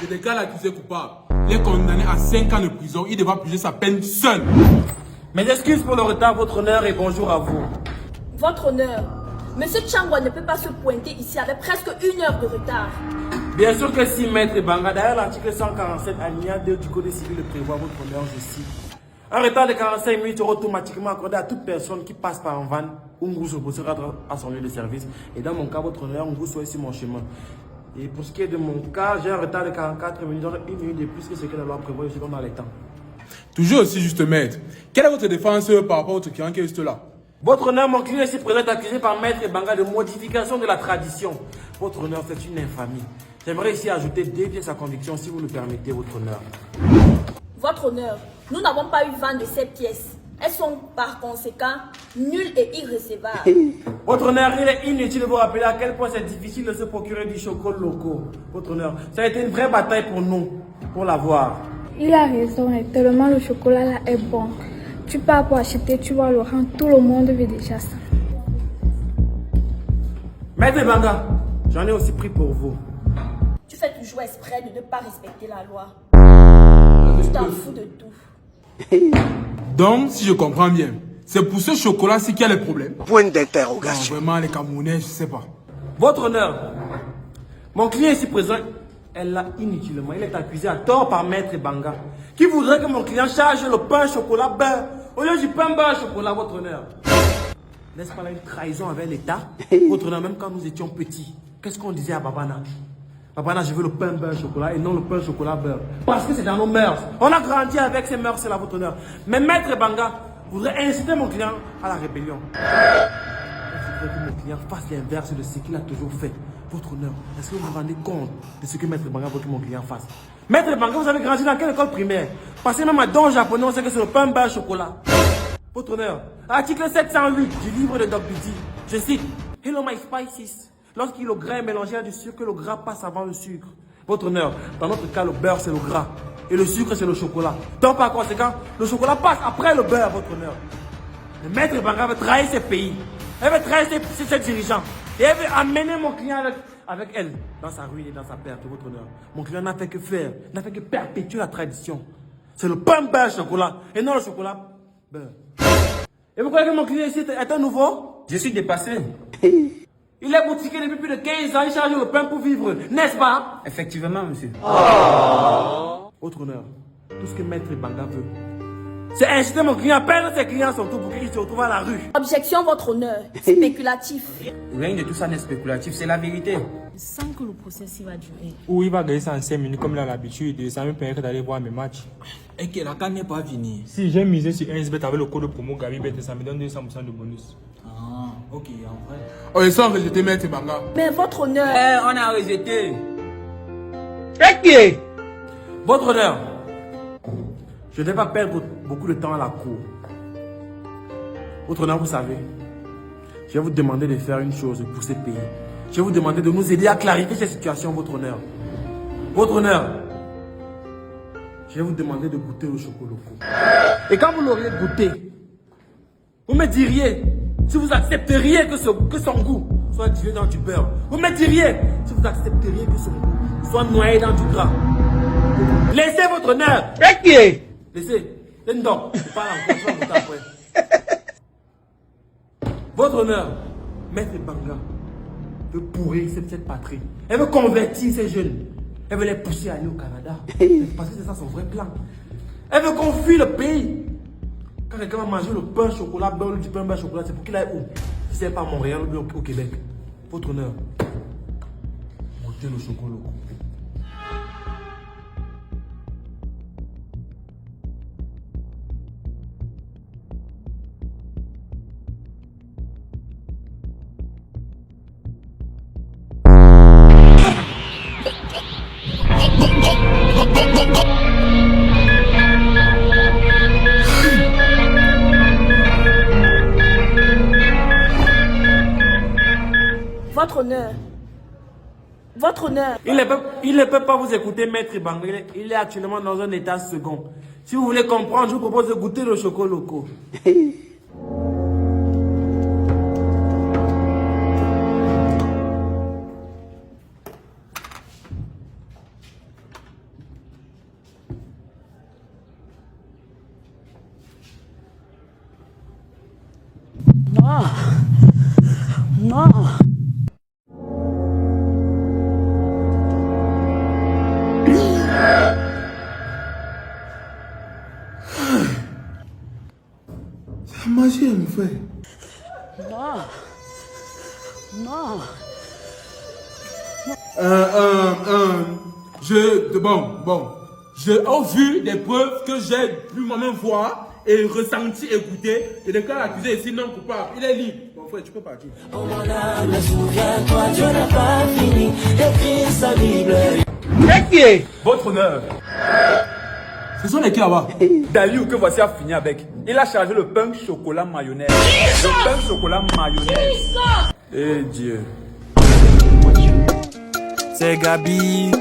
Je déclare l'accusé coupable. Il est condamné à 5 ans de prison. Il devra purger sa peine seul. Mes excuses pour le retard, votre honneur, et bonjour à vous. Votre honneur, Monsieur Changwa ne peut pas se pointer ici avec presque 1 heure de retard. Bien sûr que si, maître Banga. D'ailleurs, l'article 147 alinéa 2 du Code civil le prévoit, votre honneur, je cite. Un retard de 45 minutes sera automatiquement accordé à toute personne qui passe par un van ou Ngou se rendre à son lieu de service. Et dans mon cas, votre honneur, Ngou soit sur mon chemin. Et pour ce qui est de mon cas, j'ai un retard de 44 minutes, donc 1 minute de plus que ce que la loi prévoit, je suis dans les temps. Toujours aussi juste, maître. Quelle est votre défense par rapport à votre client qui est juste là? Votre honneur, mon client ici présent est accusé par maître Banga de modification de la tradition. Votre honneur, c'est une infamie. J'aimerais ici ajouter 2 pièces à conviction, si vous le permettez, votre honneur. Votre honneur, nous n'avons pas eu vent de ces pièces. Elles sont par conséquent nulles et irrécevables. Votre honneur, il est inutile de vous rappeler à quel point c'est difficile de se procurer du chocolat local. Votre honneur, ça a été une vraie bataille pour nous, pour l'avoir. Il a raison, et tellement le chocolat là est bon. Tu pars pour acheter, tu vois Laurent, tout le monde veut déjà ça. Maître Banga, j'en ai aussi pris pour vous. Tu fais toujours exprès de ne pas respecter la loi. Tu t'en fous de tout. Donc, si je comprends bien, c'est pour ce chocolat-ci qu'il y a les problèmes. Point d'interrogation. Vraiment, les Camerounais, je sais pas. Votre honneur, mon client ici présent est là inutilement. Il est accusé à tort par maître Banga, qui voudrait que mon client charge le pain chocolat beurre au lieu du pain beurre chocolat, votre honneur. N'est-ce pas là une trahison avec l'État? Votre honneur, même quand nous étions petits, qu'est-ce qu'on disait à Babana? Babana, je veux le pain beurre chocolat et non le pain chocolat beurre. Parce que c'est dans nos mœurs. On a grandi avec ces mœurs-là, votre honneur. Mais maître Banga voudrait inciter mon client à la rébellion. Il voudrait que mon client fasse l'inverse de ce qu'il a toujours fait. Votre honneur, est-ce que vous vous rendez compte de ce que maître Banga veut que mon client fasse? Maître Banga, vous avez grandi dans quelle école primaire? Passez même à don japonais, on sait que c'est le pain beurre chocolat. Votre honneur, article 708 du livre de Doc Bidi, je cite, Hello my spices. Lorsqu'il le grain est mélangé à du sucre, le gras passe avant le sucre. Votre honneur, dans notre cas, le beurre c'est le gras et le sucre c'est le chocolat. Donc par conséquent, le chocolat passe après le beurre, votre honneur. Le maître Banga veut trahir ses pays. Elle veut trahir ses dirigeants. Et elle veut amener mon client avec elle dans sa ruine et dans sa perte, votre honneur. Mon client n'a fait que faire, n'a fait que perpétuer la tradition. C'est le pain beurre chocolat et non le chocolat beurre. Et vous croyez que mon client ici est un nouveau? Je suis dépassé. Il est boutiquier depuis plus de 15 ans, il charge le pain pour vivre, n'est-ce pas? Effectivement, monsieur. Votre honneur, tout ce que maître Banga veut, c'est inciter mon client à perdre ses clients surtout pour qu'il se retrouve à la rue. Objection, votre honneur. Spéculatif. Rien de tout ça n'est spéculatif, c'est la vérité. Je sens que le procès va durer. Ou il va gagner ça en 5 minutes comme il a l'habitude et ça me permet d'aller voir mes matchs. Et que la canne n'est pas finie. Si j'ai misé sur 1xbet avec le code promo Gabibet, ça me donne 200% de bonus. Ah, ok, en vrai. Oh, ils sont rejetés, maître Banga. Mais votre honneur. On a rejeté. Votre honneur, je ne vais pas perdre beaucoup de temps à la cour. Votre honneur, vous savez, je vais vous demander de faire une chose pour ces pays. Je vais vous demander de nous aider à clarifier cette situation, votre honneur. Votre honneur, je vais vous demander de goûter le chocolat. Et quand vous l'auriez goûté, vous me diriez si vous accepteriez que son goût soit dilué dans du beurre. Vous me diriez si vous accepteriez que son goût soit noyé dans du gras. Laissez votre honneur. Laissez. Donc, je parle encore, je vais goûter après. Votre honneur, maître Banga veut pourrir cette patrie. Elle veut convertir ces jeunes. Elle veut les pousser à aller au Canada. Parce que c'est ça son vrai plan. Elle veut qu'on fuit le pays. Quand quelqu'un va manger le pain chocolat, beurre, du pain beurre chocolat, c'est pour qu'il aille où? Si c'est pas à Montréal ou bien au Québec. Votre honneur, goûtez le chocolat. Votre honneur. Votre honneur. Il ne peut pas vous écouter, maître Banga. Il est actuellement dans un état second. Si vous voulez comprendre, je vous propose de goûter le chocolat local. C'est la magie, mon frère. J'ai vu des preuves que j'ai pu moi-même voir et ressenti, écouter. Et le cas accusé ici non coupable. Il est libre. Mon frère, tu peux partir. Votre honneur. Ce sont les qui là-bas? Daliou que voici a fini avec. Il a chargé le pain chocolat mayonnaise. Le pain chocolat mayonnaise. Eh Dieu. C'est Gabi.